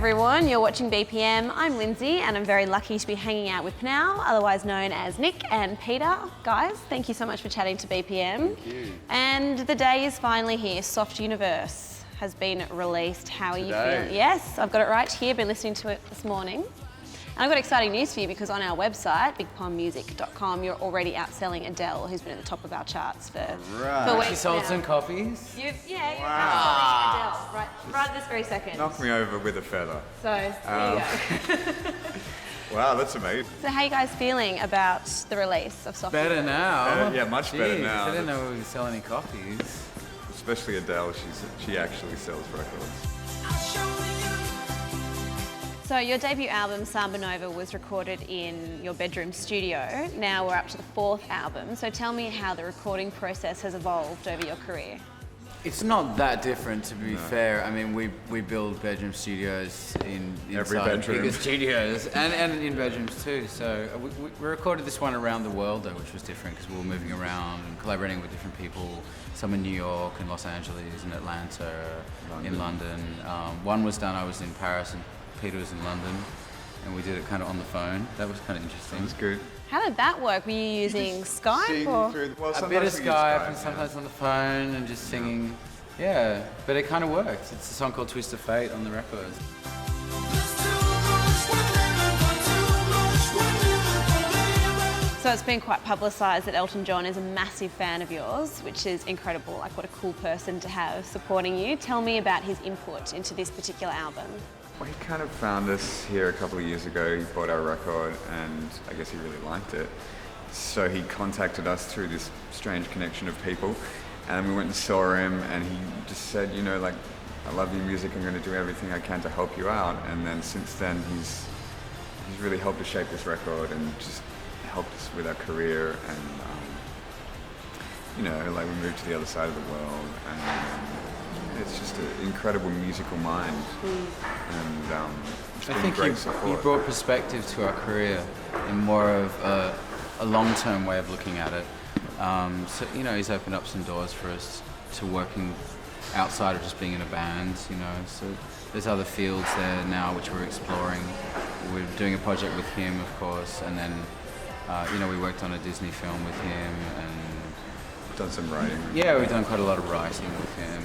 everyone, you're watching BPM. I'm Lindsay and I'm very lucky to be hanging out with PNAU, otherwise known as Nick and Peter. Guys, thank you so much for chatting to BPM. Thank you. And the day is finally here. Soft Universe has been released. How are you feeling? Yes, I've got it right here, been listening to it this morning. And I've got exciting news for you because on our website, bigpondmusic.com, you're already outselling Adele, who's been at the top of our charts for weeks. She sold now. some copies? You're outselling Adele right at this very second. Knocked me over with a feather. So, there you go. Wow, that's amazing. So how are you guys feeling about the release of Soft Better Universe? now. Yeah, much better Jeez, now. I didn't know we would sell any copies. Especially Adele, she actually sells records. So your debut album, Samba Nova, was recorded in your bedroom studio. Now we're up to the fourth album. So tell me how the recording process has evolved over your career. It's not that different, to be fair. I mean, we build bedroom studios in Every inside bedroom. bigger studios and in bedrooms too. So we recorded this one around the world though, which was different because we were moving around and collaborating with different people. Some in New York and Los Angeles and Atlanta, in London. One was done. I was in Paris and Peter was in London, and we did it kind of on the phone. That was kind of interesting. It was good. How did that work? Were you using Skype or? Well, A bit of sometimes we use Skype and yeah. sometimes on the phone and just singing. Yeah, but it kind of worked. It's a song called Twist of Fate on the record. So it's been quite publicised that Elton John is a massive fan of yours, which is incredible. Like, what a cool person to have supporting you. Tell me about his input into this particular album. Well, he kind of found us here a couple of years ago. He bought our record and I guess he really liked it. So he contacted us through this strange connection of people and we went and saw him and he just said, you know, like, I love your music, I'm going to do everything I can to help you out. And then since then he's really helped us shape this record and just helped us with our career and, you know, like we moved to the other side of the world and it's just an incredible musical mind and it's been I think great he support. brought perspective to our career in more of a long-term way of looking at it. So, you know, he's opened up some doors for us to working outside of just being in a band, you know. So there's other fields there now which we're exploring. We're doing a project with him, of course, and then, you know, we worked on a Disney film with him and Done some writing. yeah, we've done quite a lot of writing with him.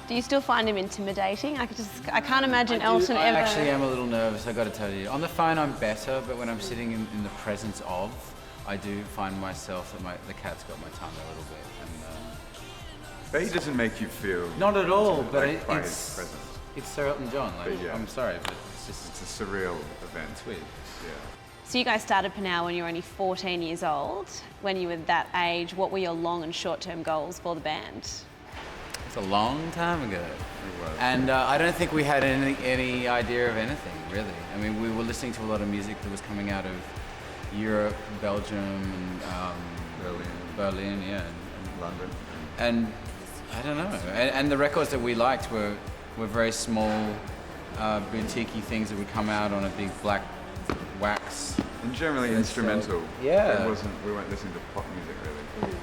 Do you still find him intimidating? I can't imagine Elton I ever. actually am a little nervous, I got to tell you. On the phone I'm better, but when I'm sitting in the presence of, I do find myself that the cat's got my tongue a little bit. And, But he doesn't make you feel not at all, but like, by his it's presence. Sir Elton John. Like, But yeah. I'm sorry, but it's just It's a surreal event. it's weird. Yeah. So you guys started PNAU when you were only 14 years old. When you were that age, what were your long and short-term goals for the band? It's a long time ago. It was. And I don't think we had any idea of anything, really. I mean, we were listening to a lot of music that was coming out of Europe, Belgium, and Berlin, yeah, and London. And I don't know. And the records that we liked were very small, boutique-y things that would come out on a big black wax. And generally instrumental. Yeah. We weren't listening to pop music really.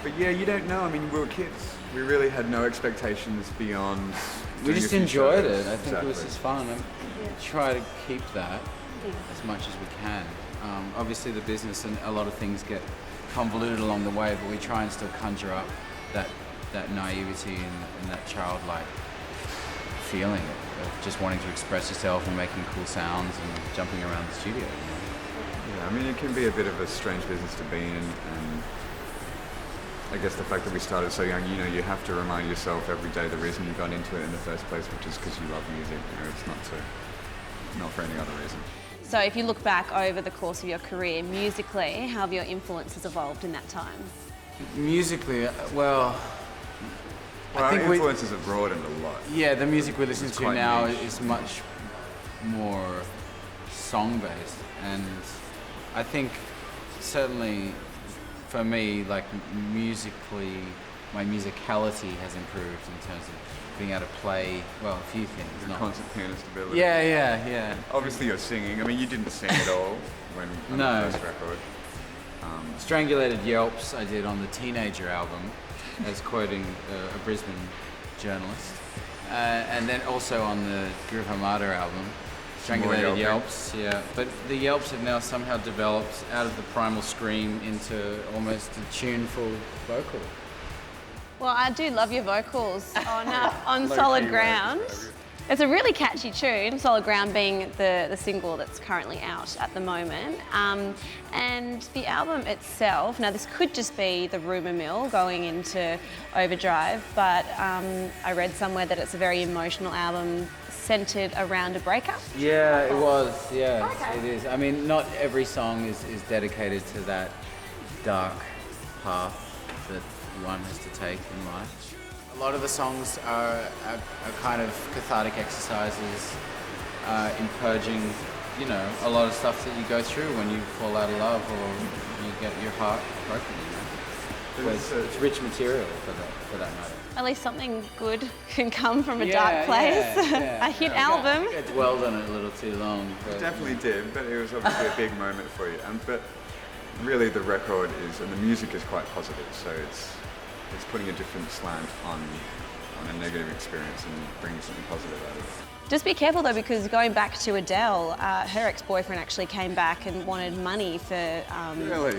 But yeah, you don't know. I mean, we were kids. We really had no expectations beyond. We doing a just few enjoyed shows. it. I think it was Exactly. just fun. And try to keep that as much as we can. Obviously, the business and a lot of things get convoluted along the way, but we try and still conjure up that naivety and that childlike feeling of just wanting to express yourself and making cool sounds and jumping around the studio. You know? Yeah, I mean, it can be a bit of a strange business to be in, and I guess the fact that we started so young, you know, you have to remind yourself every day the reason you got into it in the first place, which is because you love music. You know, it's not for any other reason. So if you look back over the course of your career, musically, how have your influences evolved in that time? Musically, well, I Our think influences have broadened a lot. yeah, the music we listen It's to quite now niche. is much more song-based, and I think certainly for me, like musically, my musicality has improved in terms of being able to play, well, a few things. Your Not, constant piano stability. yeah. Obviously, you're singing. I mean, you didn't sing at all when on No. the first record. Strangulated Yelps I did on the Teenager album, as quoting a Brisbane journalist. And then also on the Groove Armada album, Strangulated Yelps, yeah. But the Yelps have now somehow developed out of the primal scream into almost a tuneful vocal. Well, I do love your vocals on Solid Ground. It's a really catchy tune, Solid Ground being the single that's currently out at the moment. And the album itself, now this could just be the rumour mill going into overdrive, but I read somewhere that it's a very emotional album centred around a breakup. Yeah, it was, yeah, Okay. it is. I mean, not every song is dedicated to that dark path that one has to take in life. A lot of the songs are kind of cathartic exercises in purging, you know, a lot of stuff that you go through when you fall out of love or you get your heart broken. You know? It's rich material for that matter. At least something good can come from a dark place. A hit album. I dwelled on it a little too long. It definitely did, but it was obviously a big moment for you. But really the record is, and the music is quite positive, so it's putting a different slant on a negative experience and bringing something positive out of it. Just be careful though, because going back to Adele, her ex-boyfriend actually came back and wanted money for, Really?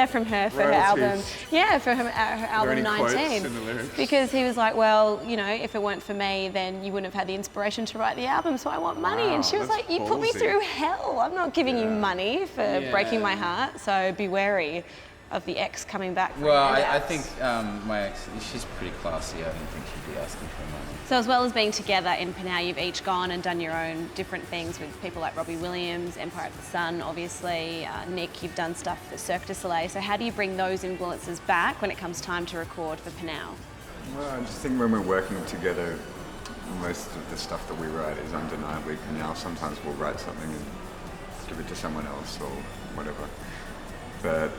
from her for her album. Royalties. Yeah, for her album any 19. quotes in the lyrics? Because he was like, well, you know, if it weren't for me, then you wouldn't have had the inspiration to write the album, so I want money. Wow, And she was that's like, you put me ballsy. through hell. I'm not giving you money for breaking my Yeah. heart. So be wary of the ex coming back. For Well, I handouts. think my ex, she's pretty classy. I don't think she'd be asking for money. So as well as being together in PNAU, you've each gone and done your own different things with people like Robbie Williams, Empire of the Sun, obviously. Nick, you've done stuff for Cirque du Soleil. So how do you bring those influences back when it comes time to record for PNAU? Well, I just think when we're working together, most of the stuff that we write is undeniably now. Sometimes we'll write something and give it to someone else or whatever. But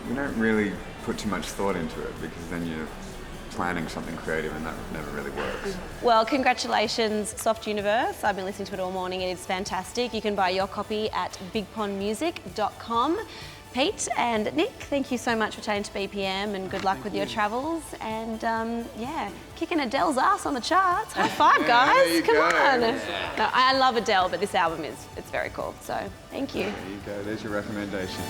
we don't really put too much thought into it, because then you're planning something creative and that never really works. Well, congratulations, Soft Universe. I've been listening to it all morning. It is fantastic. You can buy your copy at bigpondmusic.com. Pete and Nick, thank you so much for chatting to BPM, and good luck with your travels. And kicking Adele's ass on the charts. High five, guys. there you Come go. on. No, I love Adele, but this album it's very cool. So thank you. There you go, there's your recommendation.